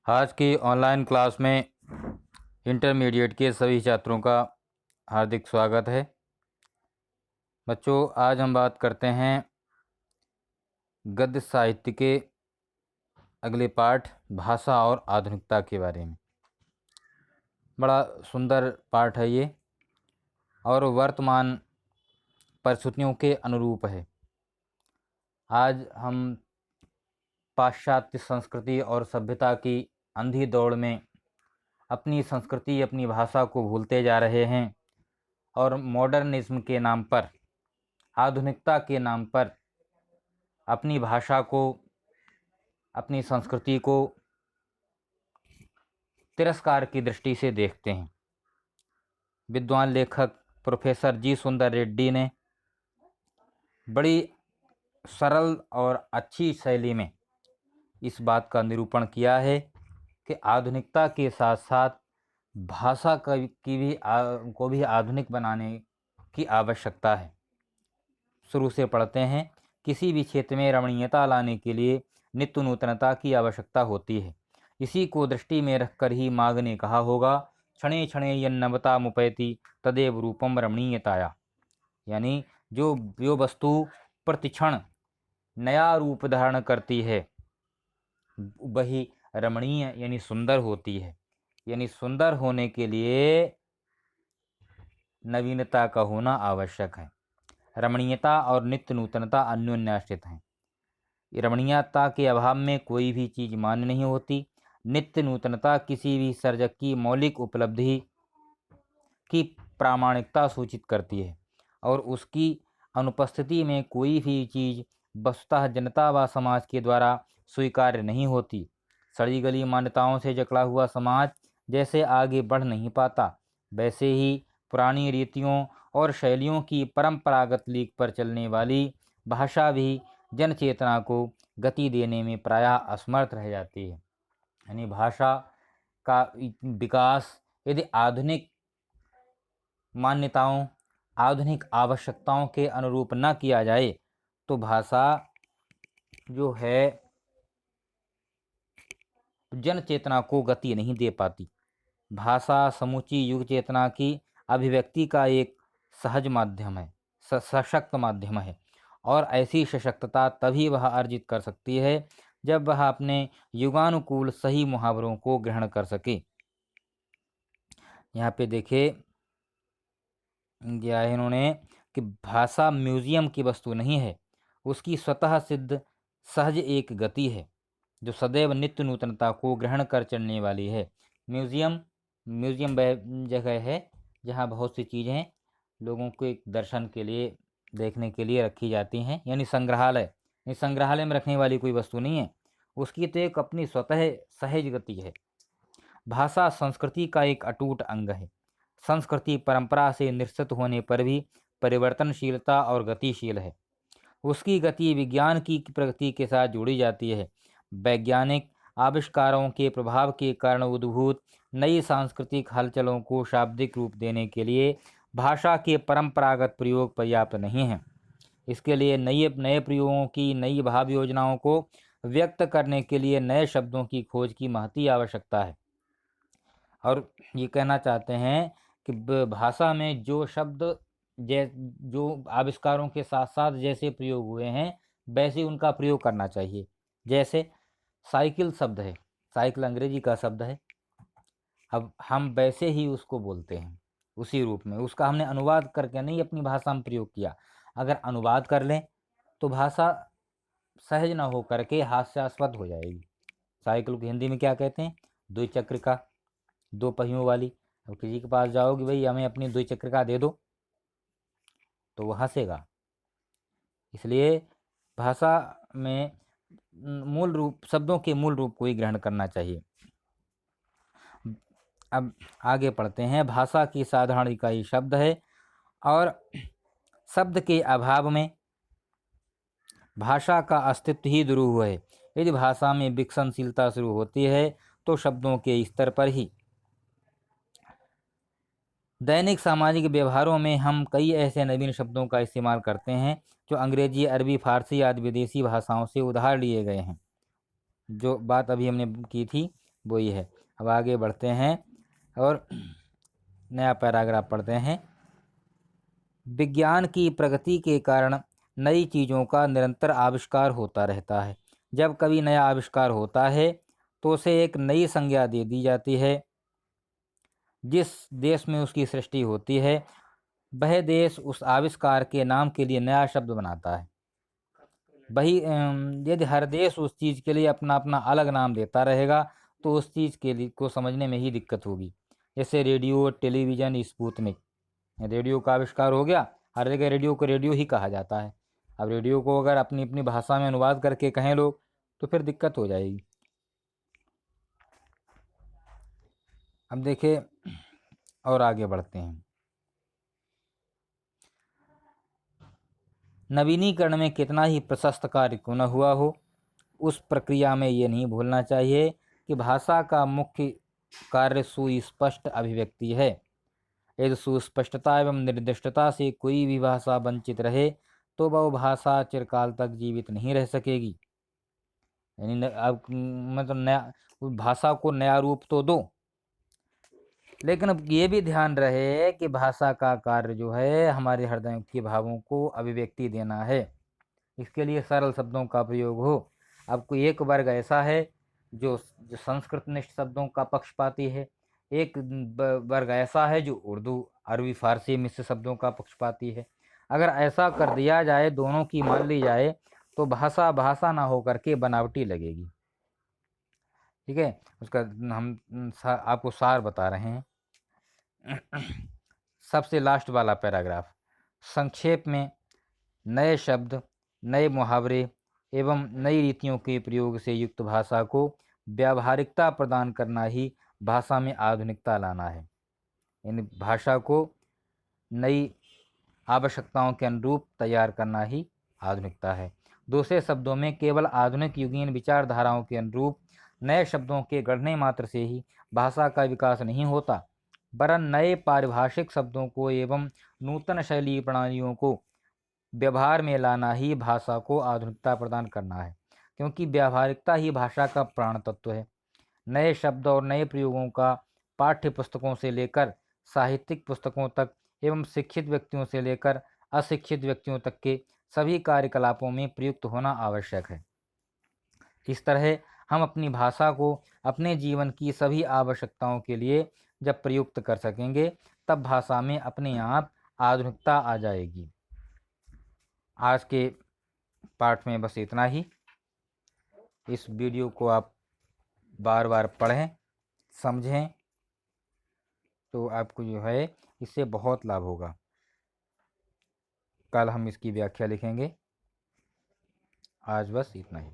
आज की online class में इंटरमीडिएट के सभी छात्रों का हार्दिक स्वागत है। बच्चों, आज हम बात करते हैं गद्य साहित्य के अगले पाठ भाषा और आधुनिकता के बारे में। बड़ा सुंदर पाठ है ये और वर्तमान परिस्थितियों के अनुरूप है। आज हम पाश्चात्य संस्कृति और सभ्यता की अंधी दौड़ में अपनी संस्कृति, अपनी भाषा को भूलते जा रहे हैं और मॉडर्निज्म के नाम पर, आधुनिकता के नाम पर अपनी भाषा को, अपनी संस्कृति को तिरस्कार की दृष्टि से देखते हैं। विद्वान लेखक प्रोफेसर जी सुंदर रेड्डी ने बड़ी सरल और अच्छी शैली में इस बात का निरूपण किया है कि आधुनिकता के साथ साथ भाषा को भी आधुनिक बनाने की आवश्यकता है। शुरू से पढ़ते हैं। किसी भी क्षेत्र में रमणीयता लाने के लिए नित्य नूतनता की आवश्यकता होती है। इसी को दृष्टि में रखकर ही माघ ने कहा होगा, क्षणे क्षणे यन्नवता मुपैति तदेव रूपम रमणीयताया। यानी जो वस्तु प्रतिक्षण नया रूप धारण करती है वही रमणीय यानी सुंदर होती है। यानी सुंदर होने के लिए नवीनता का होना आवश्यक है। रमणीयता और नित्य नूतनता अन्योन्याश्रित हैं। रमणीयता के अभाव में कोई भी चीज़ मान्य नहीं होती। नित्य नूतनता किसी भी सर्जक की मौलिक उपलब्धि की प्रामाणिकता सूचित करती है और उसकी अनुपस्थिति में कोई भी चीज़ वस्तुतः जनता व समाज के द्वारा स्वीकार्य नहीं होती। सड़ी गली मान्यताओं से जकड़ा हुआ समाज जैसे आगे बढ़ नहीं पाता, वैसे ही पुरानी रीतियों और शैलियों की परंपरागत लीक पर चलने वाली भाषा भी जन चेतना को गति देने में प्रायः असमर्थ रह जाती है। यानी भाषा का विकास यदि आधुनिक मान्यताओं, आधुनिक आवश्यकताओं के अनुरूप न किया जाए तो भाषा जो है जन चेतना को गति नहीं दे पाती। भाषा समूची युग चेतना की अभिव्यक्ति का एक सहज माध्यम है, सशक्त माध्यम है और ऐसी सशक्तता तभी वह अर्जित कर सकती है जब वह अपने युगानुकूल सही मुहावरों को ग्रहण कर सके। यहाँ पे देखिए क्या है इन्होंने कि भाषा म्यूजियम की वस्तु नहीं है, उसकी स्वतः सिद्ध सहज एक गति है जो सदैव नित्य नूतनता को ग्रहण कर चलने वाली है। म्यूजियम वह जगह है जहाँ बहुत सी चीज़ें लोगों को एक दर्शन के लिए, देखने के लिए रखी जाती हैं। यानी संग्रहालय, इस संग्रहालय में रखने वाली कोई वस्तु नहीं है, उसकी तो एक अपनी स्वतः सहज गति है। भाषा संस्कृति का एक अटूट अंग है। संस्कृति परंपरा से निश्चित होने पर भी परिवर्तनशीलता और गतिशील है। उसकी गति विज्ञान की प्रगति के साथ जुड़ी जाती है। वैज्ञानिक आविष्कारों के प्रभाव के कारण उद्भूत नई सांस्कृतिक हलचलों को शाब्दिक रूप देने के लिए भाषा के परंपरागत प्रयोग पर्याप्त नहीं हैं। इसके लिए नए प्रयोगों की, नई भाव योजनाओं को व्यक्त करने के लिए नए शब्दों की खोज की महती आवश्यकता है। और ये कहना चाहते हैं कि भाषा में जो शब्द जो आविष्कारों के साथ साथ जैसे प्रयोग हुए हैं वैसे उनका प्रयोग करना चाहिए। जैसे साइकिल शब्द है, साइकिल अंग्रेजी का शब्द है, अब हम वैसे ही उसको बोलते हैं उसी रूप में, उसका हमने अनुवाद करके नहीं अपनी भाषा में प्रयोग किया। अगर अनुवाद कर लें तो भाषा सहज न हो करके हास्यास्पद हो जाएगी। साइकिल को हिंदी में क्या कहते हैं? द्विचक्रिका, दो पहियों वाली। अब किसी के पास जाओगे, भाई हमें अपनी द्विचक्रिका दे दो, तो वो हंसेगा। इसलिए भाषा में मूल रूप, शब्दों के मूल रूप को ही ग्रहण करना चाहिए। अब आगे पढ़ते हैं। भाषा की साधारण इकाई शब्द है और शब्द के अभाव में भाषा का अस्तित्व ही दुरूह है। यदि भाषा में विकसनशीलता शुरू होती है तो शब्दों के स्तर पर ही। दैनिक सामाजिक व्यवहारों में हम कई ऐसे नवीन शब्दों का इस्तेमाल करते हैं जो अंग्रेजी, अरबी, फारसी आदि विदेशी भाषाओं से उधार लिए गए हैं। जो बात अभी हमने की थी वही है। अब आगे बढ़ते हैं और नया पैराग्राफ पढ़ते हैं। विज्ञान की प्रगति के कारण नई चीज़ों का निरंतर आविष्कार होता रहता है। जब कभी नया आविष्कार होता है तो उसे एक नई संज्ञा दे दी जाती है। जिस देश में उसकी सृष्टि होती है वह देश उस आविष्कार के नाम के लिए नया शब्द बनाता है। वही यदि हर देश उस चीज़ के लिए अपना अपना अलग नाम देता रहेगा तो उस चीज़ के लिए को समझने में ही दिक्कत होगी। जैसे रेडियो, टेलीविज़न, स्पुतनिक। रेडियो का आविष्कार हो गया, हर जगह रेडियो को रेडियो ही कहा जाता है। अब रेडियो को अगर अपनी अपनी भाषा में अनुवाद करके कहें लोग तो फिर दिक्कत हो जाएगी। अब देखिए और आगे बढ़ते हैं। नवीनीकरण में कितना ही प्रशस्त कार्य क्यों न हुआ हो, उस प्रक्रिया में ये नहीं भूलना चाहिए कि भाषा का मुख्य कार्य सुस्पष्ट अभिव्यक्ति है। यदि सुस्पष्टता एवं निर्दिष्टता से कोई भी भाषा वंचित रहे तो वह भाषा चिरकाल तक जीवित नहीं रह सकेगी। यानी अब मतलब नया उस भाषा को नया रूप तो दो, लेकिन अब ये भी ध्यान रहे कि भाषा का कार्य जो है हमारे हृदय के भावों को अभिव्यक्ति देना है। इसके लिए सरल शब्दों का प्रयोग हो। अब कोई एक वर्ग ऐसा है जो संस्कृतनिष्ठ शब्दों का पक्षपाती है, एक वर्ग ऐसा है जो उर्दू, अरबी, फारसी मिश्र शब्दों का पक्षपाती है। अगर ऐसा कर दिया जाए, दोनों की मान ली जाए, तो भाषा भाषा ना होकर के बनावटी लगेगी। ठीक है, उसका हम आपको सार बता रहे हैं। सबसे लास्ट वाला पैराग्राफ। संक्षेप में, नए शब्द, नए मुहावरे एवं नई रीतियों के प्रयोग से युक्त भाषा को व्यावहारिकता प्रदान करना ही भाषा में आधुनिकता लाना है। यानी भाषा को नई आवश्यकताओं के अनुरूप तैयार करना ही आधुनिकता है। दूसरे शब्दों में, केवल आधुनिक युगीन विचारधाराओं के अनुरूप नए शब्दों के गढ़ने मात्र से ही भाषा का विकास नहीं होता, वरन नए पारिभाषिक शब्दों को एवं नूतन शैली प्रणालियों को व्यवहार में लाना ही भाषा को आधुनिकता प्रदान करना है। क्योंकि व्यावहारिकता ही भाषा का प्राण तत्व है। नए शब्द और नए प्रयोगों का पाठ्य पुस्तकों से लेकर साहित्यिक पुस्तकों तक एवं शिक्षित व्यक्तियों से लेकर अशिक्षित व्यक्तियों तक के सभी कार्यकलापों में प्रयुक्त होना आवश्यक है। इस तरह हम अपनी भाषा को अपने जीवन की सभी आवश्यकताओं के लिए जब प्रयुक्त कर सकेंगे, तब भाषा में अपने आप आधुनिकता आ जाएगी। आज के पाठ में बस इतना ही। इस वीडियो को आप बार बार पढ़ें, समझें, तो आपको जो है इससे बहुत लाभ होगा। कल हम इसकी व्याख्या लिखेंगे। आज बस इतना ही।